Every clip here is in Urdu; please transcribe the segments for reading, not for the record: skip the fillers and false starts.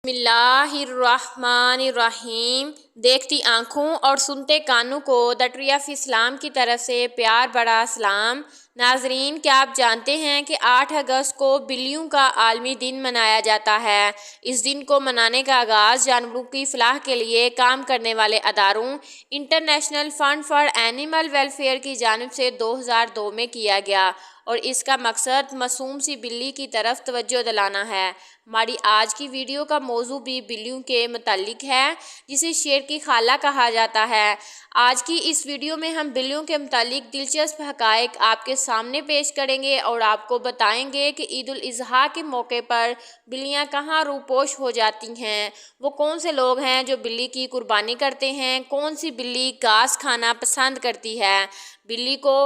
بسم اللہ الرحمن الرحیم۔ دیکھتی آنکھوں اور سنتے کانوں کو دا ٹری آف اسلام کی طرف سے پیار بڑا سلام۔ ناظرین، کیا آپ جانتے ہیں کہ 8 اگست کو بلیوں کا عالمی دن منایا جاتا ہے؟ اس دن کو منانے کا آغاز جانوروں کی فلاح کے لیے کام کرنے والے اداروں international fund for animal welfare کی جانب سے 2002 میں کیا گیا اور اس کا مقصد معصوم سی بلی کی طرف توجہ دلانا ہے۔ ہماری آج کی ویڈیو کا موضوع بھی بلیوں کے متعلق ہے، جسے شیر کی خالہ کہا جاتا ہے۔ آج کی اس ویڈیو میں ہم بلیوں کے متعلق دلچسپ حقائق آپ کے سامنے پیش کریں گے اور آپ کو بتائیں گے کہ عید الاضحیٰ کے موقع پر بلیاں کہاں روپوش ہو جاتی ہیں، وہ کون سے لوگ ہیں جو بلی کی قربانی کرتے ہیں، کون سی بلی گھاس کھانا پسند کرتی ہے، بلی کو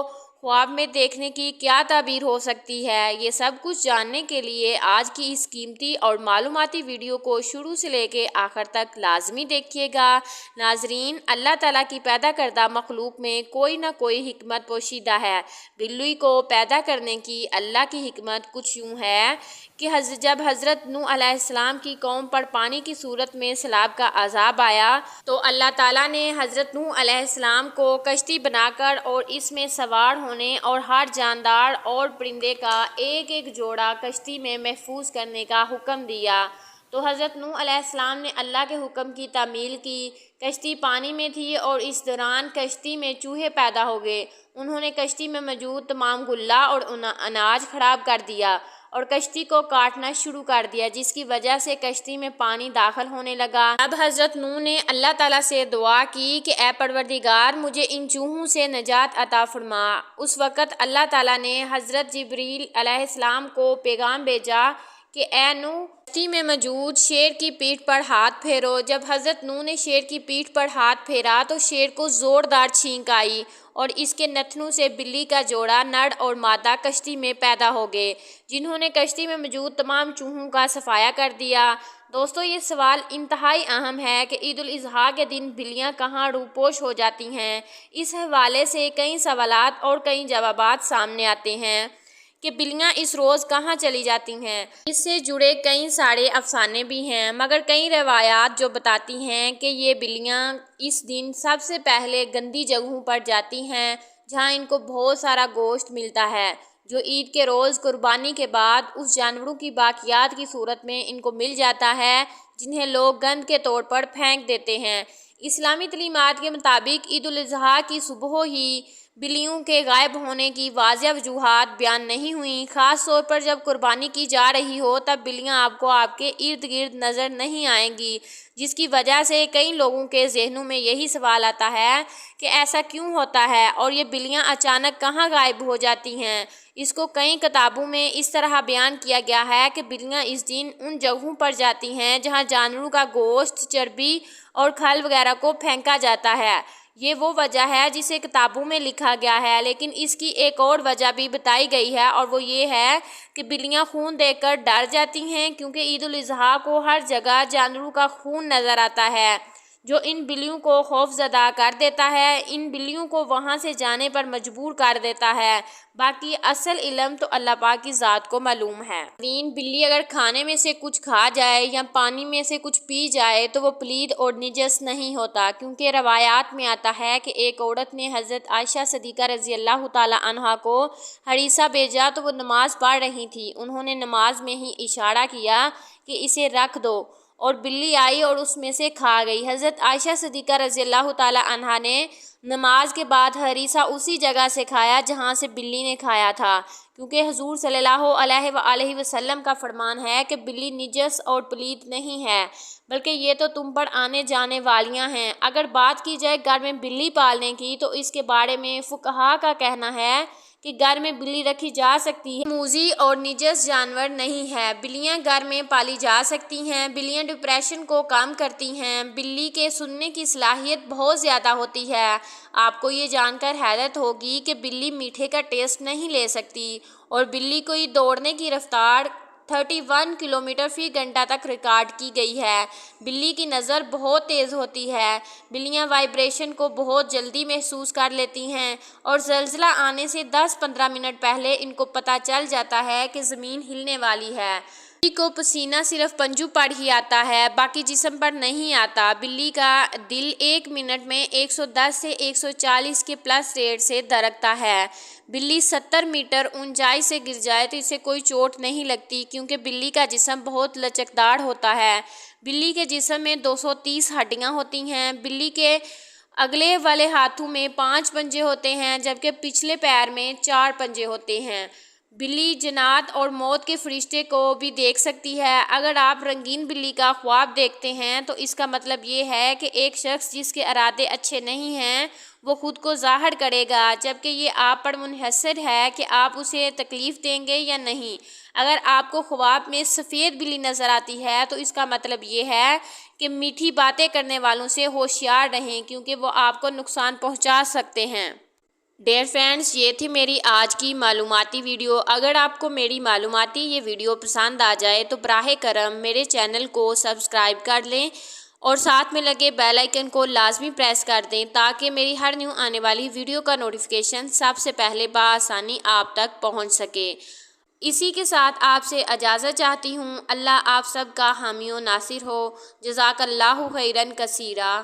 خواب میں دیکھنے کی کیا تعبیر ہو سکتی ہے۔ یہ سب کچھ جاننے کے لیے آج کی اس قیمتی اور معلوماتی ویڈیو کو شروع سے لے کے آخر تک لازمی دیکھیے گا۔ ناظرین، اللہ تعالیٰ کی پیدا کردہ مخلوق میں کوئی نہ کوئی حکمت پوشیدہ ہے۔ بلی کو پیدا کرنے کی اللہ کی حکمت کچھ یوں ہے کہ جب حضرت نوح علیہ السلام کی قوم پر پانی کی صورت میں سیلاب کا عذاب آیا تو اللہ تعالیٰ نے حضرت نوح علیہ السلام کو کشتی بنا کر اور اس میں سوار ہونے اور ہر جاندار اور پرندے کا ایک ایک جوڑا کشتی میں محفوظ کرنے کا حکم دیا۔ تو حضرت نوح علیہ السلام نے اللہ کے حکم کی تعمیل کی۔ کشتی پانی میں تھی اور اس دوران کشتی میں چوہے پیدا ہو گئے۔ انہوں نے کشتی میں موجود تمام غلہ اور اناج خراب کر دیا اور کشتی کو کاٹنا شروع کر دیا، جس کی وجہ سے کشتی میں پانی داخل ہونے لگا۔ اب حضرت نوح نے اللہ تعالیٰ سے دعا کی کہ اے پروردگار، مجھے ان چوہوں سے نجات عطا فرما۔ اس وقت اللہ تعالیٰ نے حضرت جبریل علیہ السلام کو پیغام بھیجا کہ اے نوح، کشتی میں موجود شیر کی پیٹھ پر ہاتھ پھیرو۔ جب حضرت نوح نے شیر کی پیٹھ پر ہاتھ پھیرا تو شیر کو زوردار چھینک آئی اور اس کے نتنوں سے بلی کا جوڑا نر اور مادہ کشتی میں پیدا ہو گئے، جنہوں نے کشتی میں موجود تمام چوہوں کا صفایا کر دیا۔ دوستو، یہ سوال انتہائی اہم ہے کہ عید الاضحیٰ کے دن بلیاں کہاں روپوش ہو جاتی ہیں۔ اس حوالے سے کئی سوالات اور کئی جوابات سامنے آتے ہیں کہ بلیاں اس روز کہاں چلی جاتی ہیں۔ اس سے جڑے کئی سارے افسانے بھی ہیں، مگر کئی روایات جو بتاتی ہیں کہ یہ بلیاں اس دن سب سے پہلے گندی جگہوں پر جاتی ہیں جہاں ان کو بہت سارا گوشت ملتا ہے، جو عید کے روز قربانی کے بعد اس جانوروں کی باقیات کی صورت میں ان کو مل جاتا ہے، جنہیں لوگ گند کے طور پر پھینک دیتے ہیں۔ اسلامی تعلیمات کے مطابق عید الاضحیٰ کی صبح ہی بلیوں کے غائب ہونے کی واضح وجوہات بیان نہیں ہوئیں۔ خاص طور پر جب قربانی کی جا رہی ہو تب بلیاں آپ کو آپ کے ارد گرد نظر نہیں آئیں گی، جس کی وجہ سے کئی لوگوں کے ذہنوں میں یہی سوال آتا ہے کہ ایسا کیوں ہوتا ہے اور یہ بلیاں اچانک کہاں غائب ہو جاتی ہیں۔ اس کو کئی کتابوں میں اس طرح بیان کیا گیا ہے کہ بلیاں اس دن ان جگہوں پر جاتی ہیں جہاں جانوروں کا گوشت، چربی اور کھل وغیرہ کو پھینکا جاتا ہے۔ یہ وہ وجہ ہے جسے کتابوں میں لکھا گیا ہے، لیکن اس کی ایک اور وجہ بھی بتائی گئی ہے اور وہ یہ ہے کہ بلیاں خون دیکھ کر ڈر جاتی ہیں، کیونکہ عید الاضحیٰ کو ہر جگہ جانوروں کا خون نظر آتا ہے جو ان بلیوں کو خوف زدہ کر دیتا ہے، ان بلیوں کو وہاں سے جانے پر مجبور کر دیتا ہے۔ باقی اصل علم تو اللہ پاک کی ذات کو معلوم ہے۔ بلی اگر کھانے میں سے کچھ کھا جائے یا پانی میں سے کچھ پی جائے تو وہ پلید اور نجس نہیں ہوتا، کیونکہ روایات میں آتا ہے کہ ایک عورت نے حضرت عائشہ صدیقہ رضی اللہ تعالیٰ عنہا کو ہریسہ بھیجا تو وہ نماز پڑھ رہی تھی۔ انہوں نے نماز میں ہی اشارہ کیا کہ اسے رکھ دو، اور بلی آئی اور اس میں سے کھا گئی۔ حضرت عائشہ صدیقہ رضی اللہ تعالیٰ عنہا نے نماز کے بعد ہریسہ اسی جگہ سے کھایا جہاں سے بلی نے کھایا تھا، کیونکہ حضور صلی اللہ علیہ وآلہ وسلم کا فرمان ہے کہ بلی نجس اور پلید نہیں ہے، بلکہ یہ تو تم پر آنے جانے والیاں ہیں۔ اگر بات کی جائے گھر میں بلی پالنے کی تو اس کے بارے میں فقہا کا کہنا ہے کہ گھر میں بلی رکھی جا سکتی ہے، موذی اور نجس جانور نہیں ہے۔ بلیاں گھر میں پالی جا سکتی ہیں۔ بلیاں ڈپریشن کو کم کرتی ہیں۔ بلی کے سونگنے کی صلاحیت بہت زیادہ ہوتی ہے۔ آپ کو یہ جان کر حیرت ہوگی کہ بلی میٹھے کا ٹیسٹ نہیں لے سکتی اور بلی کو دوڑنے کی رفتار 31 کلومیٹر فی گھنٹہ تک ریکارڈ کی گئی ہے۔ بلی کی نظر بہت تیز ہوتی ہے۔ بلیاں وائبریشن کو بہت جلدی محسوس کر لیتی ہیں اور زلزلہ آنے سے 10-15 منٹ پہلے ان کو پتہ چل جاتا ہے کہ زمین ہلنے والی ہے۔ بلی کو پسینہ صرف پنجوں پر ہی آتا ہے، باقی جسم پر نہیں آتا۔ بلی کا دل 1 منٹ میں 110 سے 140 کے پلس ریٹ سے دھڑکتا ہے۔ بلی 70 میٹر اونچائی سے گر جائے تو اسے کوئی چوٹ نہیں لگتی، کیونکہ بلی کا جسم بہت لچکدار ہوتا ہے۔ بلی کے جسم میں 230 ہڈیاں ہوتی ہیں۔ بلی کے اگلے والے ہاتھوں میں 5 پنجے ہوتے ہیں، جبکہ پچھلے پیر میں 4 پنجے ہوتے ہیں۔ بلی جنات اور موت کے فرشتے کو بھی دیکھ سکتی ہے۔ اگر آپ رنگین بلی کا خواب دیکھتے ہیں تو اس کا مطلب یہ ہے کہ ایک شخص جس کے ارادے اچھے نہیں ہیں وہ خود کو ظاہر کرے گا، جبکہ یہ آپ پر منحصر ہے کہ آپ اسے تکلیف دیں گے یا نہیں۔ اگر آپ کو خواب میں سفید بلی نظر آتی ہے تو اس کا مطلب یہ ہے کہ میٹھی باتیں کرنے والوں سے ہوشیار رہیں، کیونکہ وہ آپ کو نقصان پہنچا سکتے ہیں۔ ڈیئر فرینڈز، یہ تھی میری آج کی معلوماتی ویڈیو۔ اگر آپ کو میری معلوماتی یہ ویڈیو پسند آ جائے تو براہ کرم میرے چینل کو سبسکرائب کر لیں اور ساتھ میں لگے بیل آئیکن کو لازمی پریس کر دیں تاکہ میری ہر نیو آنے والی ویڈیو کا نوٹیفیکیشن سب سے پہلے بآسانی آپ تک پہنچ سکے۔ اسی کے ساتھ آپ سے اجازت چاہتی ہوں۔ اللہ آپ سب کا حامی و ناصر ہو۔ جزاک اللہ خیرا کثیرا۔